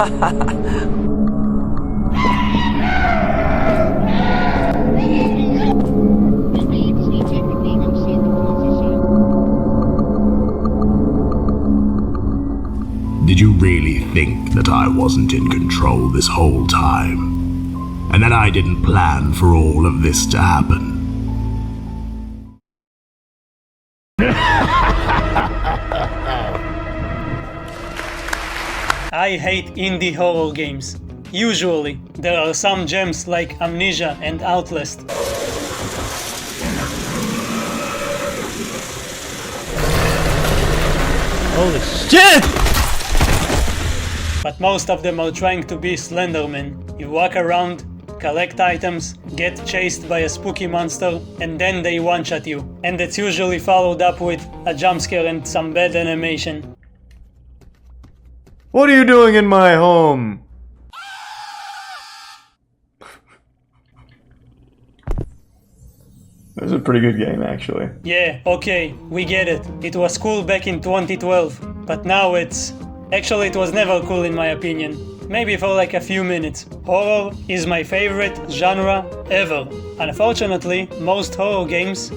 Did you really think that I wasn't in control this whole time? And that I didn't plan for all of this to happen? I hate indie horror games. Usually, there are some gems like Amnesia and Outlast. Holy shit! But most of them are trying to be Slenderman. You walk around, collect items, get chased by a spooky monster, and then they one-shot you. And it's usually followed up with a jump scare and some bad animation. What are you doing in my home? It was a pretty good game, actually. Yeah, okay, we get it. It was cool back in 2012, but now it's... Actually, it was never cool in my opinion. Maybe for like a few minutes. Horror is my favorite genre ever. Unfortunately, most horror games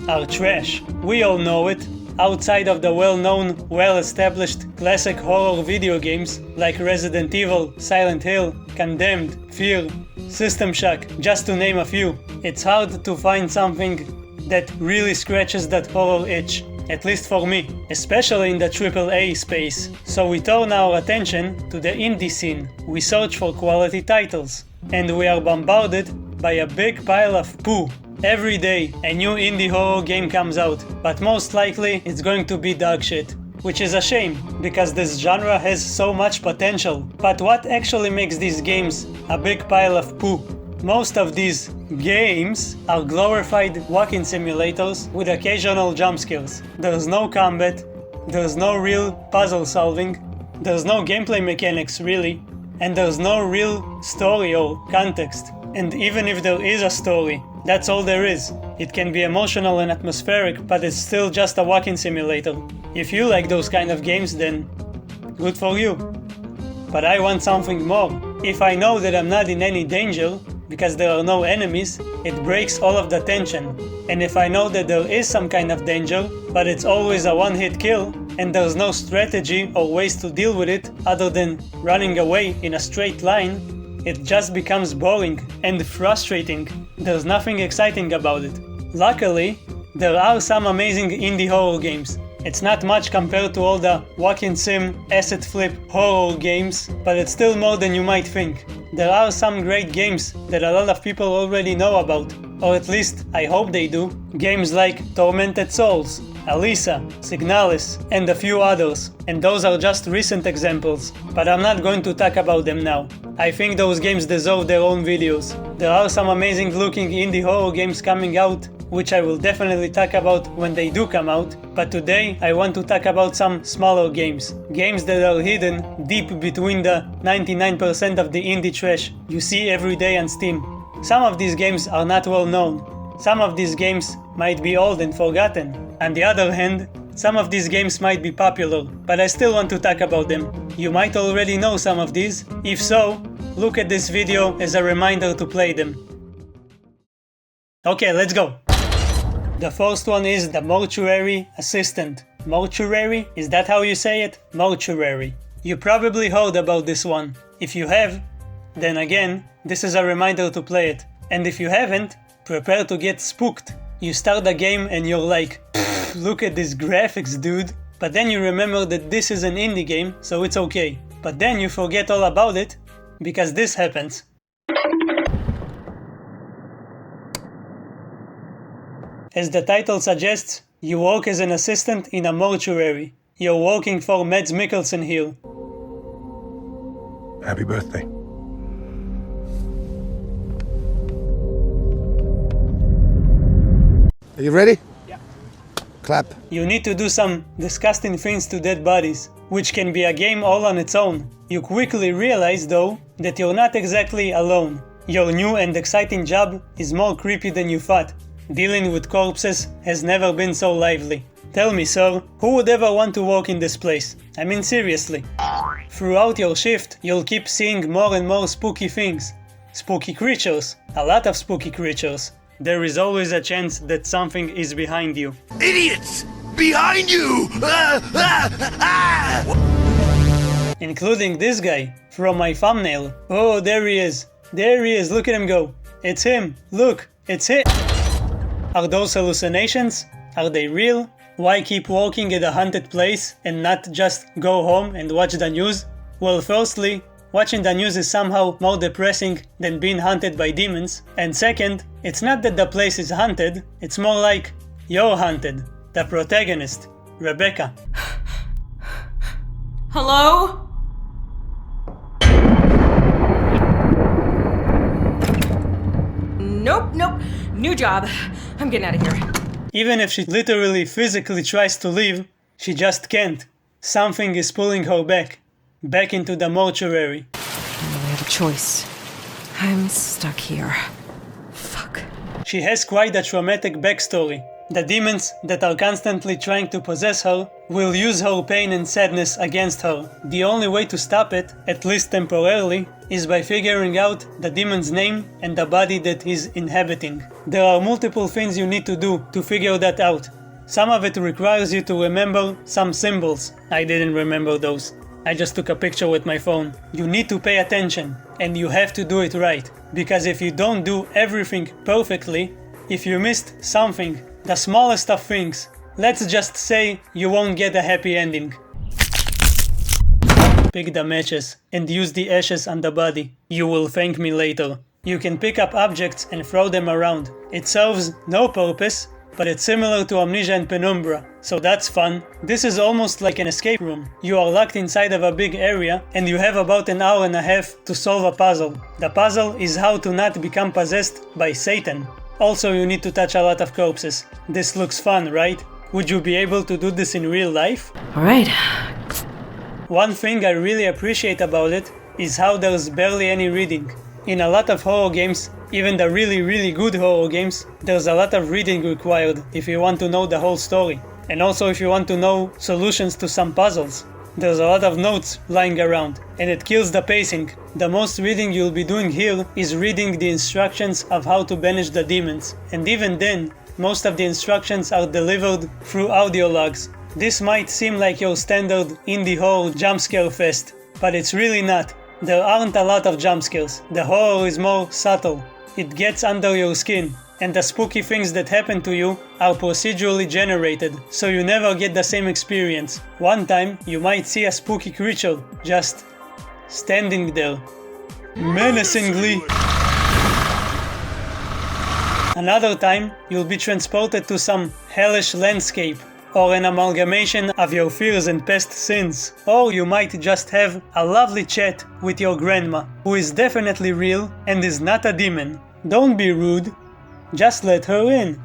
are trash. We all know it. Outside of the well-known, well-established classic horror video games like Resident Evil, Silent Hill, Condemned, Fear, System Shock, just to name a few, it's hard to find something that really scratches that horror itch. At least for me, especially in the AAA space. So we turn our attention to the indie scene. We search for quality titles. And we are bombarded by a big pile of poo. Every day, a new indie horror game comes out, but most likely it's going to be dog shit. Which is a shame, because this genre has so much potential. But what actually makes these games a big pile of poo? Most of these games are glorified walking simulators with occasional jump scares. There's no combat, there's no real puzzle solving, there's no gameplay mechanics really, and there's no real story or context. And even if there is a story, that's all there is. It can be emotional and atmospheric, but it's still just a walking simulator. If you like those kind of games, then good for you. But I want something more. If I know that I'm not in any danger, because there are no enemies, it breaks all of the tension. And if I know that there is some kind of danger, but it's always a one-hit kill, and there's no strategy or ways to deal with it other than running away in a straight line, it just becomes boring and frustrating. There's nothing exciting about it. Luckily, there are some amazing indie horror games. It's not much compared to all the walk-in sim, asset flip, horror games, but it's still more than you might think. There are some great games that a lot of people already know about, or at least I hope they do. Games like Tormented Souls, Alisa, Signalis, and a few others, and those are just recent examples, but I'm not going to talk about them now. I think those games deserve their own videos. There are some amazing looking indie horror games coming out, which I will definitely talk about when they do come out, but today I want to talk about some smaller games. Games that are hidden deep between the 99% of the indie trash you see every day on Steam. Some of these games are not well known. Some of these games might be old and forgotten. On the other hand, some of these games might be popular, but I still want to talk about them. You might already know some of these. If so, look at this video as a reminder to play them. Okay, let's go! The first one is the Mortuary Assistant. Mortuary? Is that how you say it? Mortuary. You probably heard about this one. If you have, then again, this is a reminder to play it. And if you haven't, prepare to get spooked. You start the game and you're like, look at these graphics, dude. But then you remember that this is an indie game, so it's okay. But then you forget all about it, because this happens. As the title suggests, you work as an assistant in a mortuary. You're working for Mads Mikkelsen here. Happy birthday. Are you ready? Yeah. Clap. You need to do some disgusting things to dead bodies, which can be a game all on its own. You quickly realize, though, that you're not exactly alone. Your new and exciting job is more creepy than you thought. Dealing with corpses has never been so lively. Tell me, sir, who would ever want to work in this place? I mean, seriously. Throughout your shift, you'll keep seeing more and more spooky things. Spooky creatures. A lot of spooky creatures. There is always a chance that something is behind you. Idiots! Behind you! Including this guy, from my thumbnail. Oh, there he is. There he is, look at him go. It's him, look, it's him. Are those hallucinations? Are they real? Why keep walking at a haunted place and not just go home and watch the news? Well, firstly, watching the news is somehow more depressing than being haunted by demons. And second, it's not that the place is haunted, it's more like you're haunted. The protagonist, Rebecca. Hello? Nope. New job. I'm getting out of here. Even if she literally physically tries to leave, she just can't. Something is pulling her back into the mortuary. I don't really have a choice. I'm stuck here. Fuck. She has quite a traumatic backstory. The demons that are constantly trying to possess her will use her pain and sadness against her. The only way to stop it, at least temporarily, is by figuring out the demon's name and the body that he's inhabiting. There are multiple things you need to do to figure that out. Some of it requires you to remember some symbols. I didn't remember those. I just took a picture with my phone. You need to pay attention, and you have to do it right. Because if you don't do everything perfectly, if you missed something, the smallest of things, let's just say you won't get a happy ending. Pick the matches and use the ashes on the body. You will thank me later. You can pick up objects and throw them around. It serves no purpose, but it's similar to Amnesia and Penumbra, so that's fun. This is almost like an escape room. You are locked inside of a big area and you have about an hour and a half to solve a puzzle. The puzzle is how to not become possessed by Satan. Also, you need to touch a lot of corpses. This looks fun, right? Would you be able to do this in real life? Alright. One thing I really appreciate about it is how there's barely any reading. In a lot of horror games, even the really good horror games, there's a lot of reading required if you want to know the whole story. And also if you want to know solutions to some puzzles. There's a lot of notes lying around, and it kills the pacing. The most reading you'll be doing here is reading the instructions of how to banish the demons. And even then, most of the instructions are delivered through audio logs. This might seem like your standard indie horror jumpscare fest, but it's really not. There aren't a lot of jumpscares. The horror is more subtle. It gets under your skin, and the spooky things that happen to you are procedurally generated, so you never get the same experience. One time, you might see a spooky creature just standing there, menacingly. Another time, you'll be transported to some hellish landscape, or an amalgamation of your fears and past sins. Or you might just have a lovely chat with your grandma, who is definitely real and is not a demon. Don't be rude, just let her in.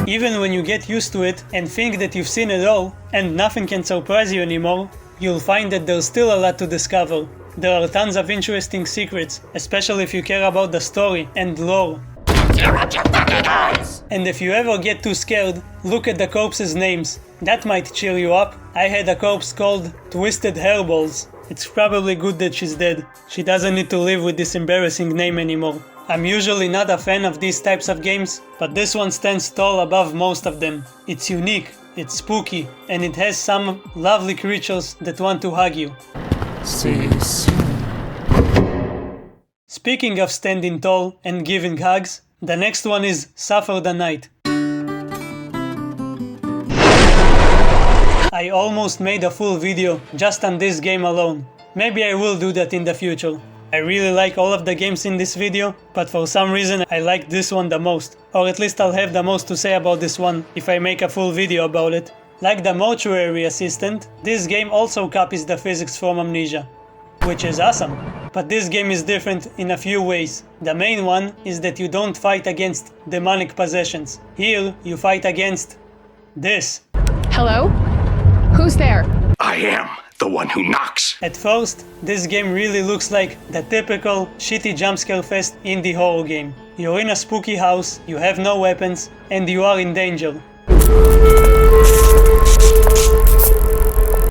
Even when you get used to it and think that you've seen it all, and nothing can surprise you anymore, you'll find that there's still a lot to discover. There are tons of interesting secrets, especially if you care about the story and lore. And if you ever get too scared, look at the corpses' names. That might cheer you up. I had a corpse called Twisted Hairballs. It's probably good that she's dead. She doesn't need to live with this embarrassing name anymore. I'm usually not a fan of these types of games, but this one stands tall above most of them. It's unique, it's spooky, and it has some lovely creatures that want to hug you. See you soon. Speaking of standing tall and giving hugs, the next one is Suffer the Night. I almost made a full video just on this game alone. Maybe I will do that in the future. I really like all of the games in this video, but for some reason I like this one the most. Or at least I'll have the most to say about this one if I make a full video about it. Like the Mortuary Assistant, this game also copies the physics from Amnesia, which is awesome. But this game is different in a few ways. The main one is that you don't fight against demonic possessions. Here, you fight against this. Hello? Who's there? I am the one who knocks. At first, this game really looks like the typical shitty jumpscare fest indie horror game. You're in a spooky house, you have no weapons, and you are in danger.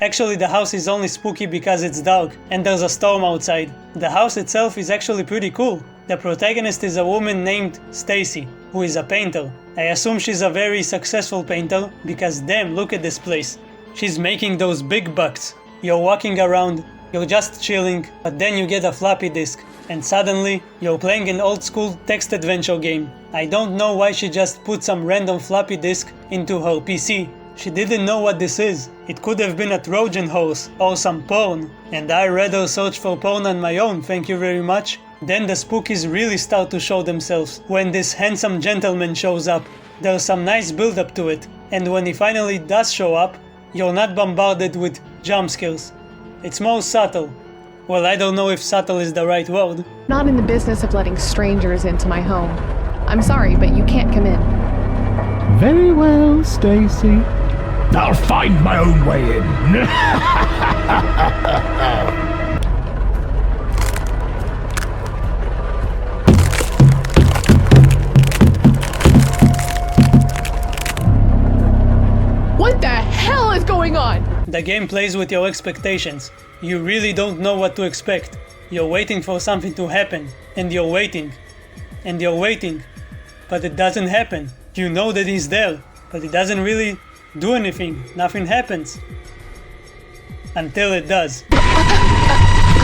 Actually, the house is only spooky because it's dark and there's a storm outside. The house itself is actually pretty cool. The protagonist is a woman named Stacy, who is a painter. I assume she's a very successful painter because damn, look at this place. She's making those big bucks. You're walking around, you're just chilling, but then you get a floppy disk and suddenly you're playing an old school text adventure game. I don't know why she just put some random floppy disk into her PC. She didn't know what this is. It could have been a Trojan horse or some porn, and I rather search for porn on my own, thank you very much. Then the spookies really start to show themselves when this handsome gentleman shows up. There's some nice build up to it, and when he finally does show up, you're not bombarded with jump scares. It's more subtle. Well, I don't know if subtle is the right word. Not in the business of letting strangers into my home. I'm sorry, but you can't come in. Very well, Stacy. I'll find my own way in. What the hell is going on? The game plays with your expectations. You really don't know what to expect. You're waiting for something to happen, and you're waiting, and you're waiting, but it doesn't happen. You know that he's there, but it doesn't really do anything. Nothing happens. Until it does.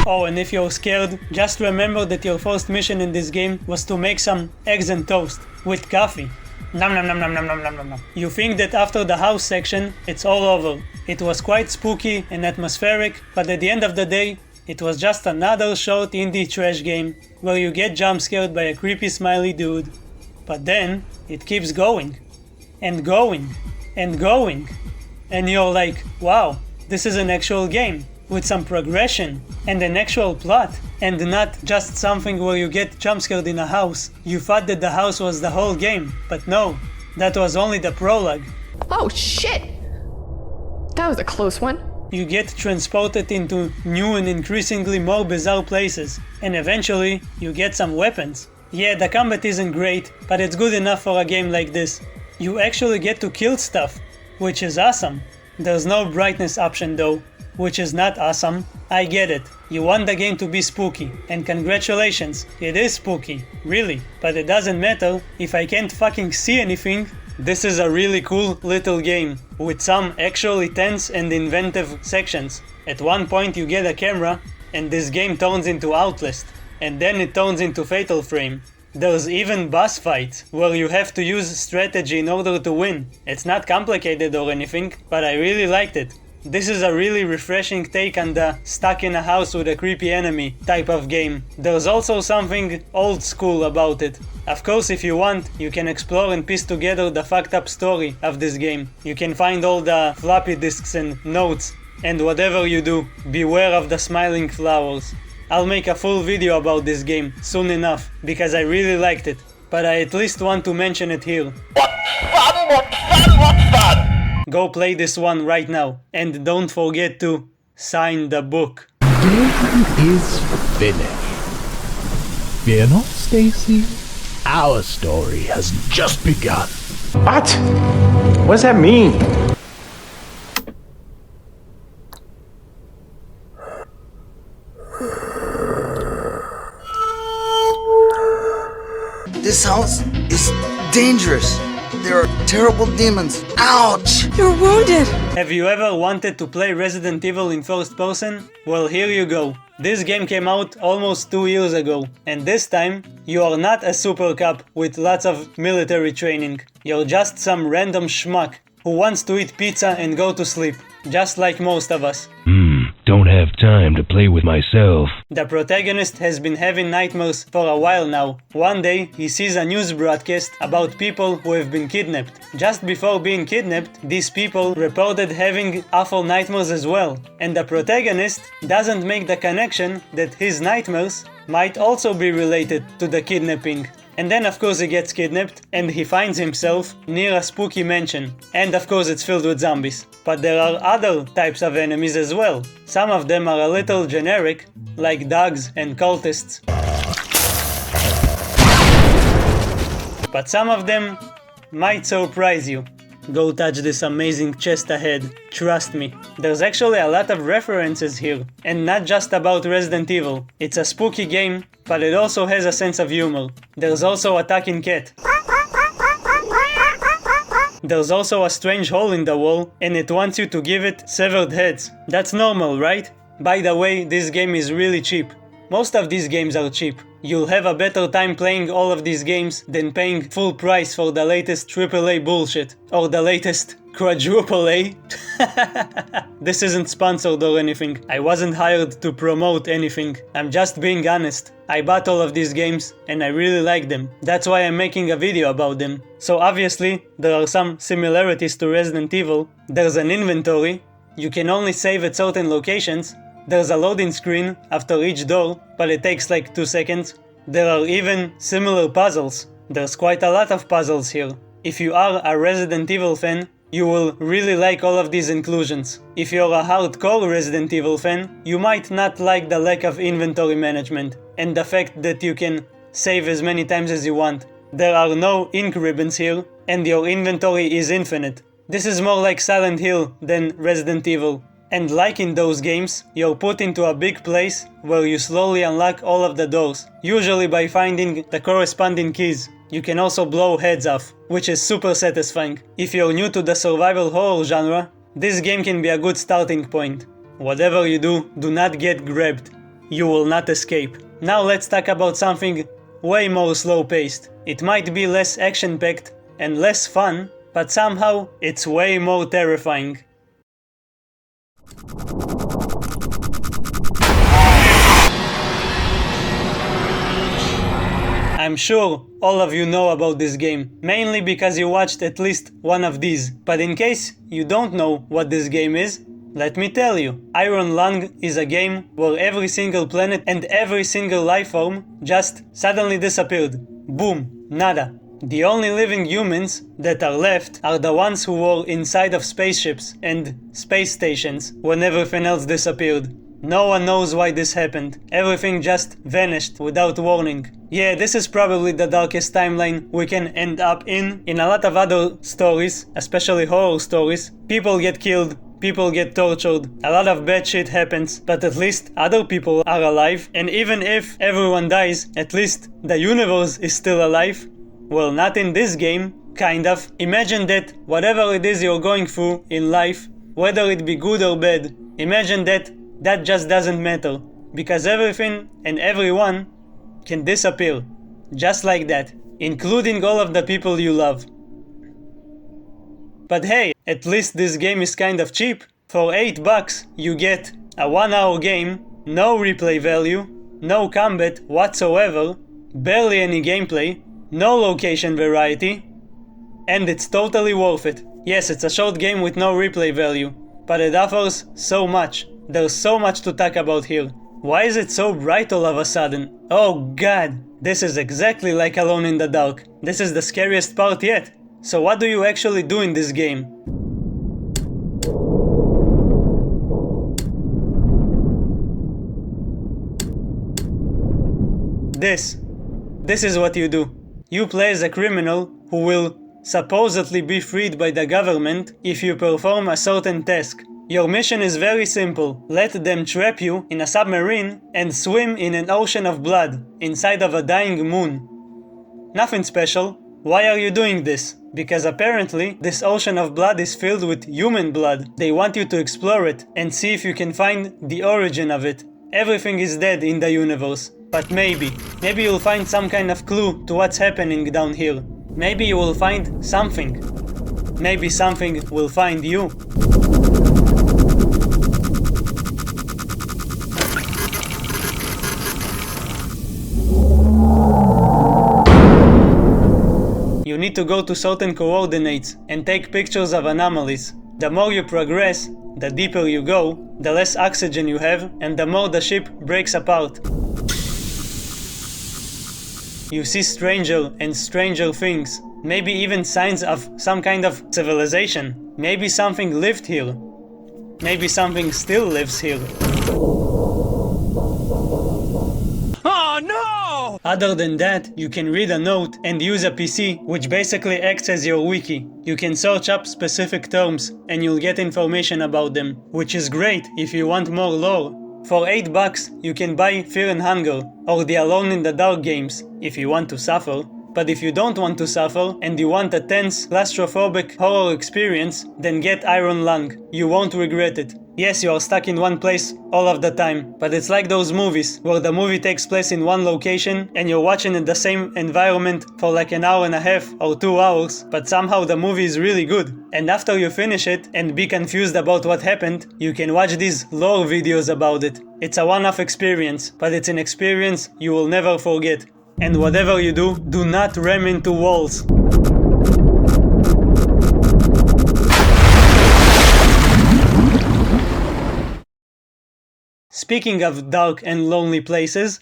Oh, and if you're scared, just remember that your first mission in this game was to make some eggs and toast with coffee. Nom nom nom nom nom nom nom nom nom. You think that after the house section, it's all over. It was quite spooky and atmospheric, but at the end of the day, it was just another short indie trash game where you get jump scared by a creepy smiley dude. But then, it keeps going. And going. And going. And you're like, wow, this is an actual game. With some progression and an actual plot, and not just something where you get jump scared in a house. You thought that the house was the whole game, but no, that was only the prologue. Oh shit! That was a close one. You get transported into new and increasingly more bizarre places, and eventually you get some weapons. Yeah, the combat isn't great, but it's good enough for a game like this. You actually get to kill stuff, which is awesome. There's no brightness option though, which is not awesome. I get it. You want the game to be spooky, and congratulations, it is spooky, really. But it doesn't matter if I can't fucking see anything. This is a really cool little game, with some actually tense and inventive sections. At one point you get a camera, and this game turns into Outlast, and then it turns into Fatal Frame. There's even boss fights, where you have to use strategy in order to win. It's not complicated or anything, but I really liked it. This is a really refreshing take on the stuck in a house with a creepy enemy type of game. There's also something old school about it. Of course, if you want, you can explore and piece together the fucked up story of this game. You can find all the floppy disks and notes, and whatever you do, beware of the smiling flowers. I'll make a full video about this game soon enough, because I really liked it, but I at least want to mention it here. What fun, what fun, what fun! Go play this one right now, and don't forget to sign the book. Game is finished. Fear not, Stacy. Our story has just begun. What? What does that mean? This house is dangerous. There are terrible demons. Ouch! You're wounded! Have you ever wanted to play Resident Evil in first person? Well, here you go. This game came out almost 2 years ago, and this time, you are not a super cop with lots of military training. You're just some random schmuck who wants to eat pizza and go to sleep, just like most of us. Don't have time to play with myself. The protagonist has been having nightmares for a while now. One day, he sees a news broadcast about people who have been kidnapped. Just before being kidnapped, these people reported having awful nightmares as well. And the protagonist doesn't make the connection that his nightmares might also be related to the kidnapping. And then of course he gets kidnapped and he finds himself near a spooky mansion. And of course it's filled with zombies. But there are other types of enemies as well. Some of them are a little generic, like dogs and cultists. But some of them might surprise you. go touch this amazing chest ahead. Trust me. There's actually a lot of references here, and not just about Resident Evil. It's a spooky game, but it also has a sense of humor. There's also a talking cat. There's also a strange hole in the wall, and it wants you to give it severed heads. That's normal, right? By the way, this game is really cheap. Most of these games are cheap. You'll have a better time playing all of these games than paying full price for the latest AAA bullshit. Or the latest quadruple A. This isn't sponsored or anything. I wasn't hired to promote anything. I'm just being honest. I bought all of these games and I really like them. That's why I'm making a video about them. So obviously, there are some similarities to Resident Evil. There's an inventory. You can only save at certain locations. There's a loading screen after each door, but it takes like 2 seconds. There are even similar puzzles. There's quite a lot of puzzles here. If you are a Resident Evil fan, you will really like all of these inclusions. If you're a hardcore Resident Evil fan, you might not like the lack of inventory management and the fact that you can save as many times as you want. There are no ink ribbons here, and your inventory is infinite. This is more like Silent Hill than Resident Evil. And like in those games, you're put into a big place where you slowly unlock all of the doors, usually by finding the corresponding keys. You can also blow heads off, which is super satisfying. If you're new to the survival horror genre, this game can be a good starting point. Whatever you do, do not get grabbed. You will not escape. Now let's talk about something way more slow-paced. It might be less action-packed and less fun, but somehow it's way more terrifying. I'm sure all of you know about this game, mainly because you watched at least one of these. But in case you don't know what this game is, let me tell you. Iron Lung is a game where every single planet and every single life form just suddenly disappeared. Boom, nada. The only living humans that are left are the ones who were inside of spaceships and space stations when everything else disappeared. No one knows why this happened. Everything just vanished without warning. Yeah, this is probably the darkest timeline we can end up in. In a lot of other stories, especially horror stories, people get killed, people get tortured, a lot of bad shit happens, but at least other people are alive, and even if everyone dies, at least the universe is still alive. Well, not in this game, kind of. Imagine that whatever it is you're going through in life, whether it be good or bad, imagine that that just doesn't matter, because everything and everyone can disappear, just like that, including all of the people you love. But hey, at least this game is kind of cheap. For $8 you get a 1-hour game, no replay value, no combat whatsoever, barely any gameplay, no location variety, and it's totally worth it. Yes, it's a short game with no replay value, but it offers so much. There's so much to talk about here. Why is it so bright all of a sudden? Oh god, this is exactly like Alone in the Dark. This is the scariest part yet. So what do you actually do in this game? This is what you do. You play as a criminal who will supposedly be freed by the government if you perform a certain task. Your mission is very simple. Let them trap you in a submarine and swim in an ocean of blood inside of a dying moon. Nothing special. Why are you doing this? Because apparently this ocean of blood is filled with human blood. They want you to explore it and see if you can find the origin of it. Everything is dead in the universe. But maybe you'll find some kind of clue to what's happening down here. Maybe you will find something. Maybe something will find you. You need to go to certain coordinates and take pictures of anomalies. The more you progress, the deeper you go, the less oxygen you have, and the more the ship breaks apart. You see stranger and stranger things, maybe even signs of some kind of civilization. Maybe something lived here. Maybe something still lives here. Oh no! Other than that, you can read a note and use a PC, which basically acts as your wiki. You can search up specific terms and you'll get information about them, which is great if you want more lore. For $8 you can buy Fear and Hunger or the Alone in the Dark games if you want to suffer. But if you don't want to suffer and you want a tense, claustrophobic horror experience, then get Iron Lung. You won't regret it. Yes, you are stuck in one place all of the time, but it's like those movies where the movie takes place in one location and you're watching in the same environment for like an hour and a half or 2 hours, but somehow the movie is really good. And after you finish it and be confused about what happened, you can watch these lore videos about it. It's a one-off experience, but it's an experience you will never forget. And whatever you do, do not ram into walls. Speaking of dark and lonely places,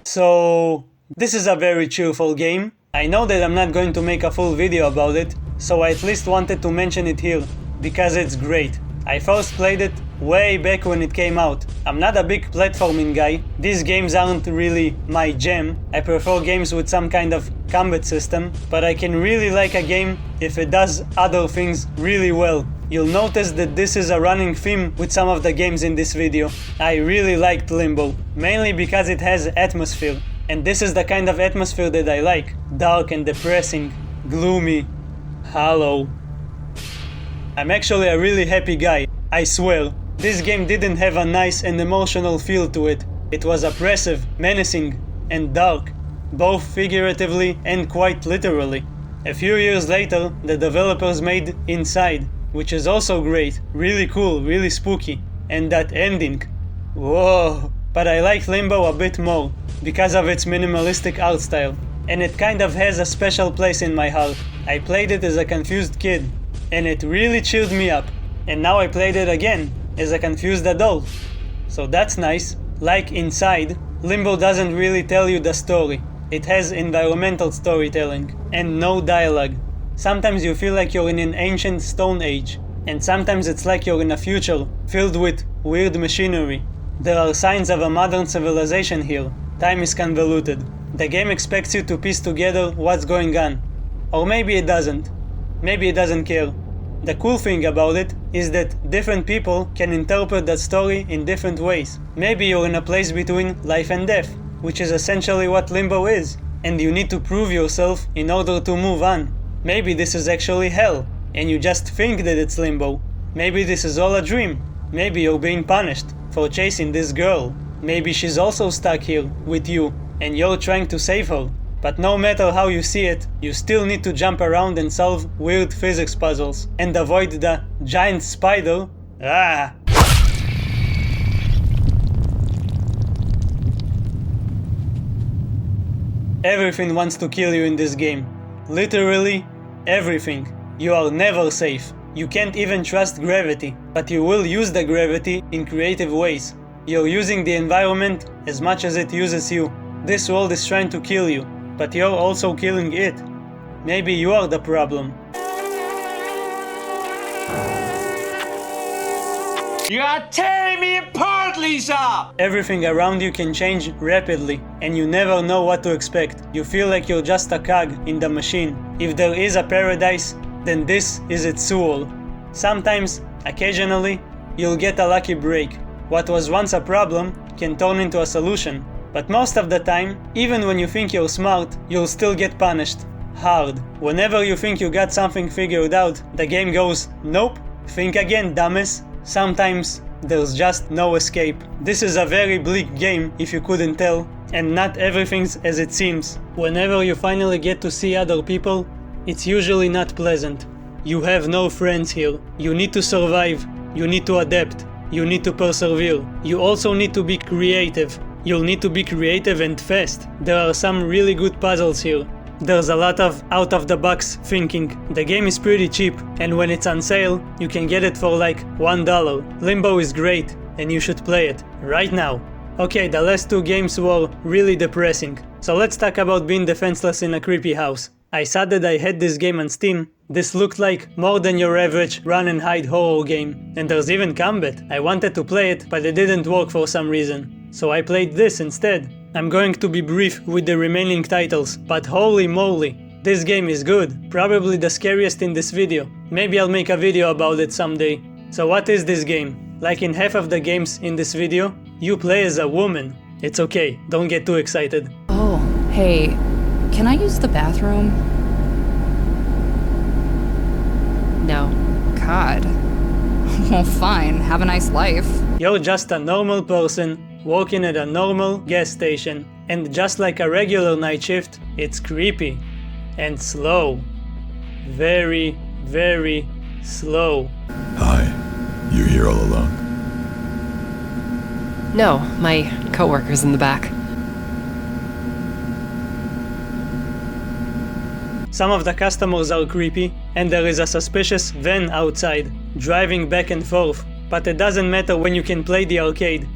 so this is a very cheerful game. I know that I'm not going to make a full video about it, so I at least wanted to mention it here, because it's great. I first played it way back when it came out. I'm not a big platforming guy, these games aren't really my jam. I prefer games with some kind of combat system, but I can really like a game if it does other things really well. You'll notice that this is a running theme with some of the games in this video. I really liked Limbo, mainly because it has atmosphere. And this is the kind of atmosphere that I like. Dark and depressing, gloomy, hollow. I'm actually a really happy guy, I swear. This game didn't have a nice and emotional feel to it. It was oppressive, menacing, and dark, both figuratively and quite literally. A few years later, the developers made Inside, which is also great, really cool, really spooky. And that ending, whoa! But I like Limbo a bit more, because of its minimalistic art style. And it kind of has a special place in my heart. I played it as a confused kid, and it really cheered me up. And now I played it again, as a confused adult. So that's nice. Like Inside, Limbo doesn't really tell you the story. It has environmental storytelling, and no dialogue. Sometimes you feel like you're in an ancient stone age, and sometimes it's like you're in a future filled with weird machinery. There are signs of a modern civilization here. Time is convoluted. The game expects you to piece together what's going on. Or maybe it doesn't. Maybe it doesn't care. The cool thing about it is that different people can interpret that story in different ways. Maybe you're in a place between life and death, which is essentially what Limbo is, and you need to prove yourself in order to move on. Maybe this is actually hell, and you just think that it's Limbo. Maybe this is all a dream. Maybe you're being punished for chasing this girl. Maybe she's also stuck here with you, and you're trying to save her. But no matter how you see it, you still need to jump around and solve weird physics puzzles, and avoid the giant spider. Ah! Everything wants to kill you in this game. Literally everything. You are never safe. You can't even trust gravity, but you will use the gravity in creative ways. You're using the environment as much as it uses you. This world is trying to kill you, but you're also killing it. Maybe you are the problem. You are tearing me apart, Lisa! Everything around you can change rapidly, and you never know what to expect. You feel like you're just a cog in the machine. If there is a paradise, then this is its soul. Sometimes, occasionally, you'll get a lucky break. What was once a problem can turn into a solution. But most of the time, even when you think you're smart, you'll still get punished. Hard. Whenever you think you got something figured out, the game goes, nope, think again, dumbass. Sometimes, there's just no escape. This is a very bleak game, if you couldn't tell, and not everything's as it seems. Whenever you finally get to see other people, it's usually not pleasant. You have no friends here. You need to survive. You need to adapt. You need to persevere. You also need to be creative. you'll need to be creative and fast. There are some really good puzzles here. There's a lot of out-of-the-box thinking. The game is pretty cheap, and when it's on sale, you can get it for like $1. Limbo is great, and you should play it right now. Okay, the last two games were really depressing, so let's talk about being defenseless in a creepy house. I saw that I had this game on Steam. This looked like more than your average run and hide horror game, and there's even combat. I wanted to play it, but it didn't work for some reason, so I played this instead. I'm going to be brief with the remaining titles, but holy moly, this game is good, probably the scariest in this video. Maybe I'll make a video about it someday. So what is this game? Like in half of the games in this video, you play as a woman. It's okay, don't get too excited. Oh, hey. Can I use the bathroom? No. God. Well, fine. Have a nice life. You're just a normal person working at a normal gas station. And just like a regular night shift, it's creepy. And slow. Very, very slow. Hi. You here all alone? No, my coworker's in the back. Some of the customers are creepy, and there is a suspicious van outside, driving back and forth, but it doesn't matter when you can play the arcade.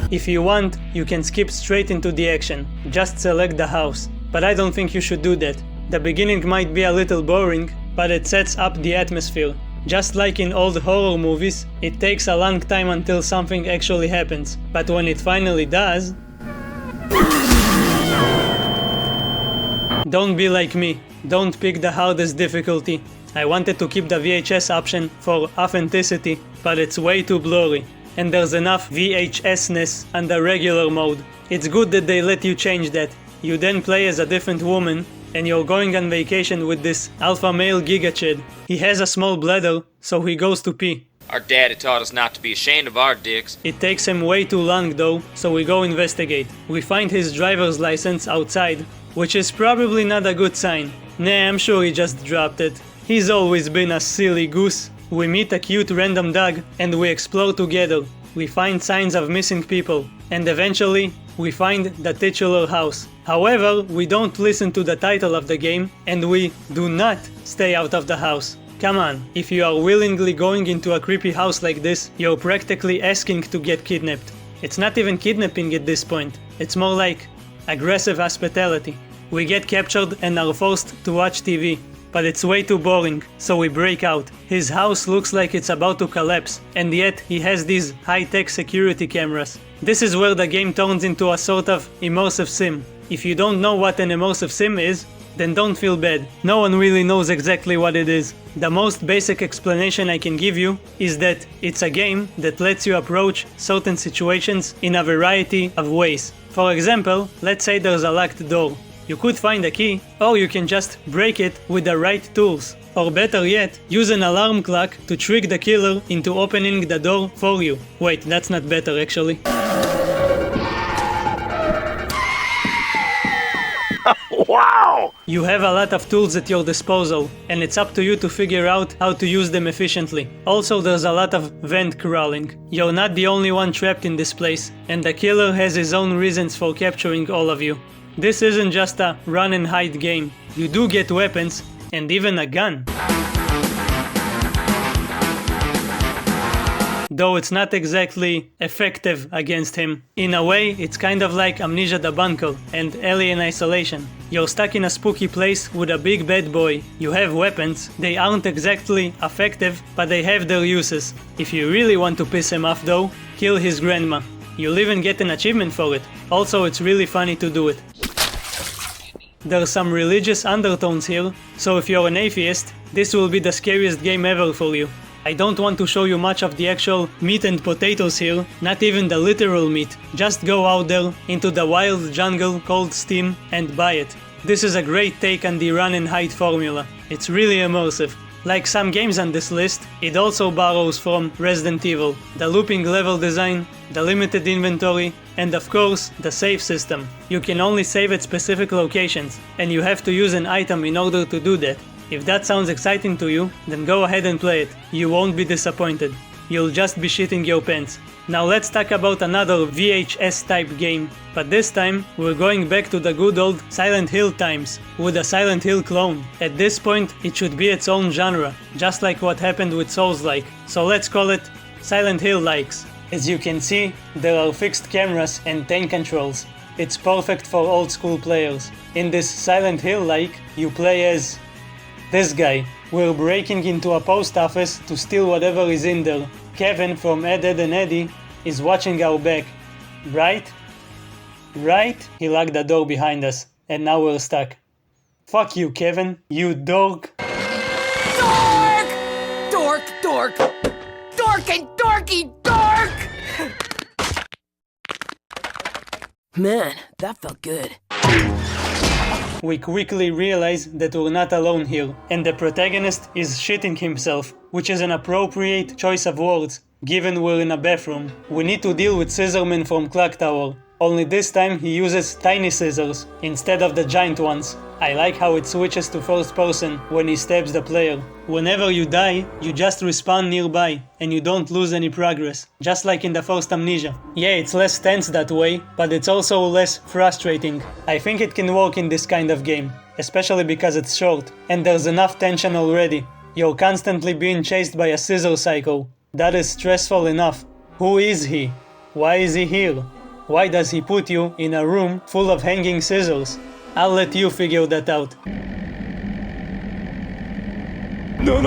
If you want, you can skip straight into the action, just select the house, but I don't think you should do that. The beginning might be a little boring, but it sets up the atmosphere. Just like in old horror movies, it takes a long time until something actually happens, but when it finally does... Don't be like me, don't pick the hardest difficulty. I wanted to keep the VHS option for authenticity, but it's way too blurry, and there's enough VHS-ness on the regular mode. It's good that they let you change that. You then play as a different woman, and you're going on vacation with this alpha male gigachid. He has a small bladder, so he goes to pee. Our daddy taught us not to be ashamed of our dicks. It takes him way too long though, so we go investigate. We find his driver's license outside, which is probably not a good sign. Nah, I'm sure he just dropped it. He's always been a silly goose. We meet a cute random dog, and we explore together. We find signs of missing people, and eventually, we find the titular house. However, we don't listen to the title of the game, and we do not stay out of the house. Come on, if you are willingly going into a creepy house like this, you're practically asking to get kidnapped. It's not even kidnapping at this point, it's more like aggressive hospitality. We get captured and are forced to watch TV, but it's way too boring, so we break out. His house looks like it's about to collapse, and yet he has these high-tech security cameras. This is where the game turns into a sort of immersive sim. If you don't know what an immersive sim is, then don't feel bad. No one really knows exactly what it is. The most basic explanation I can give you is that it's a game that lets you approach certain situations in a variety of ways. For example, let's say there's a locked door. You could find a key, or you can just break it with the right tools. Or better yet, use an alarm clock to trick the killer into opening the door for you. Wait, that's not better actually. Wow! You have a lot of tools at your disposal, and it's up to you to figure out how to use them efficiently. Also, there's a lot of vent crawling. You're not the only one trapped in this place, and the killer has his own reasons for capturing all of you. This isn't just a run and hide game. You do get weapons, and even a gun. Though it's not exactly effective against him. In a way, it's kind of like Amnesia the Bunker and Alien Isolation. You're stuck in a spooky place with a big bad boy. You have weapons. They aren't exactly effective, but they have their uses. If you really want to piss him off though, kill his grandma. You'll even get an achievement for it. Also, it's really funny to do it. There's some religious undertones here, so if you're an atheist, this will be the scariest game ever for you. I don't want to show you much of the actual meat and potatoes here, not even the literal meat. Just go out there into the wild jungle called Steam and buy it. This is a great take on the run and hide formula. It's really immersive. Like some games on this list, it also borrows from Resident Evil, the looping level design, the limited inventory, and of course, the save system. You can only save at specific locations, and you have to use an item in order to do that. If that sounds exciting to you, then go ahead and play it. You won't be disappointed. You'll just be shitting your pants. Now let's talk about another VHS type game, but this time we're going back to the good old Silent Hill times, with a Silent Hill clone. At this point it should be its own genre, just like what happened with Souls-like, so let's call it Silent Hill-likes. As you can see, there are fixed cameras and tank controls. It's perfect for old school players. In this Silent Hill-like, you play as this guy. We're breaking into a post office to steal whatever is in there. Kevin from Ed, Edd and Eddy is watching our back. Right? Right? He locked the door behind us, and now we're stuck. Fuck you, Kevin, you dork. Dork! Dork, dork! Dork and dorky dork! Man, that felt good. We quickly realize that we're not alone here, and the protagonist is shitting himself, which is an appropriate choice of words, given we're in a bathroom. We need to deal with Scissorman from Clock Tower, only this time he uses tiny scissors, instead of the giant ones. I like how it switches to first person when he stabs the player. Whenever you die, you just respawn nearby, and you don't lose any progress, just like in the first Amnesia. Yeah, it's less tense that way, but it's also less frustrating. I think it can work in this kind of game, especially because it's short, and there's enough tension already. You're constantly being chased by a scissor psycho. That is stressful enough. Who is he? Why is he here? Why does he put you in a room full of hanging scissors? I'll let you figure that out. No.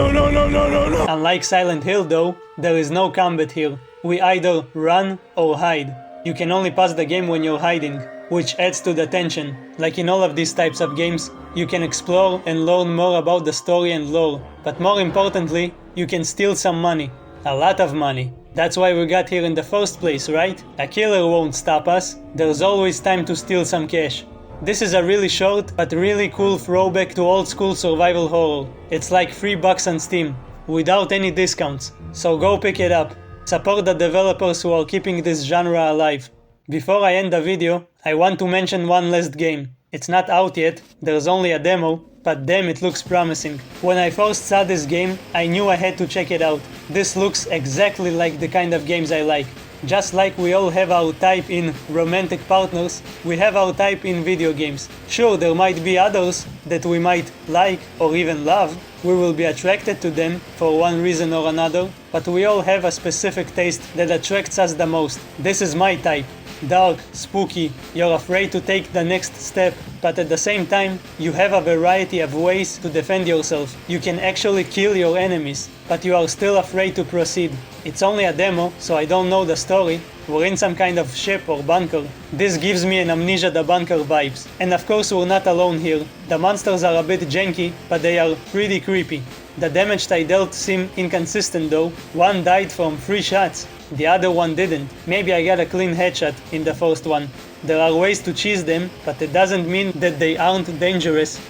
Unlike Silent Hill though, there is no combat here. We either run or hide. You can only pass the game when you're hiding, which adds to the tension. Like in all of these types of games, you can explore and learn more about the story and lore, but more importantly, you can steal some money. A lot of money. That's why we got here in the first place, right? A killer won't stop us. There's always time to steal some cash. This is a really short but really cool throwback to old school survival horror. It's like $3 on Steam, without any discounts, so go pick it up. Support the developers who are keeping this genre alive. Before I end the video, I want to mention one last game. It's not out yet, there's only a demo, but damn it looks promising. When I first saw this game, I knew I had to check it out. This looks exactly like the kind of games I like. Just like we all have our type in romantic partners, we have our type in video games. Sure, there might be others that we might like or even love. We will be attracted to them for one reason or another, but we all have a specific taste that attracts us the most. This is my type. Dark, spooky, you're afraid to take the next step, but at the same time, you have a variety of ways to defend yourself. You can actually kill your enemies, but you are still afraid to proceed. It's only a demo, so I don't know the story. We're in some kind of ship or bunker. This gives me an Amnesia the Bunker vibes. And of course we're not alone here. The monsters are a bit janky, but they are pretty creepy. The damage I dealt seem inconsistent though. One died from 3 shots. The other one didn't. Maybe I got a clean headshot in the first one. There are ways to cheese them, but it doesn't mean that they aren't dangerous.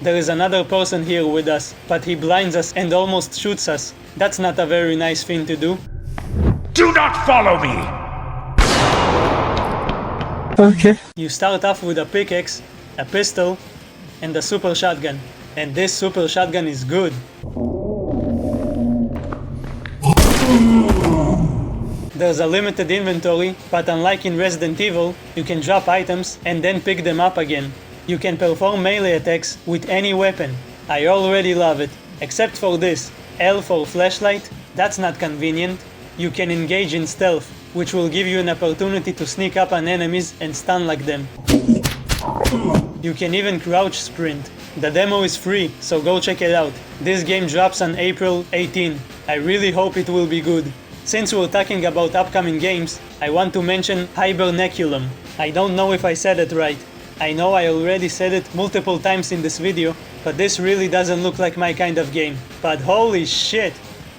There is another person here with us, but he blinds us and almost shoots us. That's not a very nice thing to do. Do not follow me! Okay. You start off with a pickaxe, a pistol, and a super shotgun. And this super shotgun is good. There's a limited inventory, but unlike in Resident Evil, you can drop items and then pick them up again. You can perform melee attacks with any weapon. I already love it, except for this. L for flashlight, that's not convenient. You can engage in stealth, which will give you an opportunity to sneak up on enemies and stun like them. You can even crouch sprint. The demo is free, so go check it out. This game drops on April 18. I really hope it will be good. Since we're talking about upcoming games, I want to mention Hibernaculum. I don't know if I said it right. I know I already said it multiple times in this video, but this really doesn't look like my kind of game. But holy shit!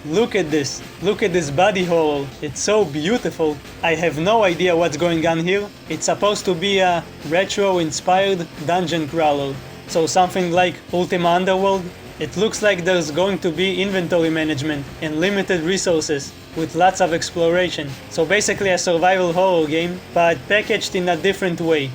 Look at this! Look at this body horror! It's so beautiful! I have no idea what's going on here. It's supposed to be a retro-inspired dungeon crawler. So something like Ultima Underworld? It looks like there's going to be inventory management and limited resources, with lots of exploration. So basically a survival horror game, but packaged in a different way.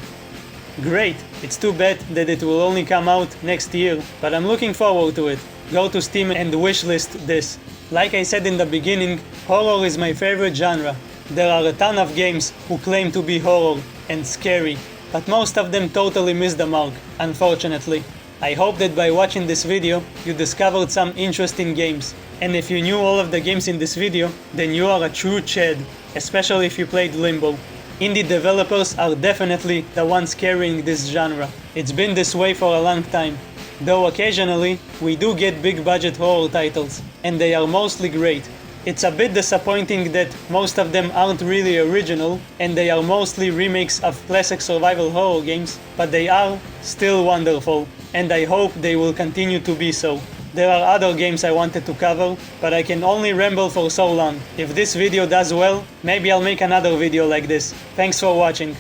Great! It's too bad that it will only come out next year, but I'm looking forward to it. Go to Steam and wishlist this. Like I said in the beginning, horror is my favorite genre. There are a ton of games who claim to be horror and scary, but most of them totally miss the mark, unfortunately. I hope that by watching this video, you discovered some interesting games. And if you knew all of the games in this video, then you are a true Chad, especially if you played Limbo. Indie developers are definitely the ones carrying this genre. It's been this way for a long time. Though occasionally, we do get big budget horror titles, and they are mostly great. It's a bit disappointing that most of them aren't really original, and they are mostly remakes of classic survival horror games, but they are still wonderful, and I hope they will continue to be so. There are other games I wanted to cover, but I can only ramble for so long. If this video does well, maybe I'll make another video like this. Thanks for watching.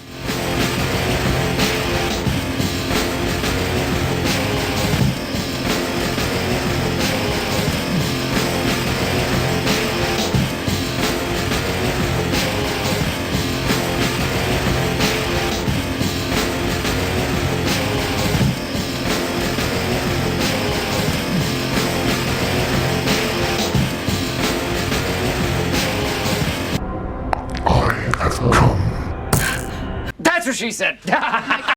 That's what she said!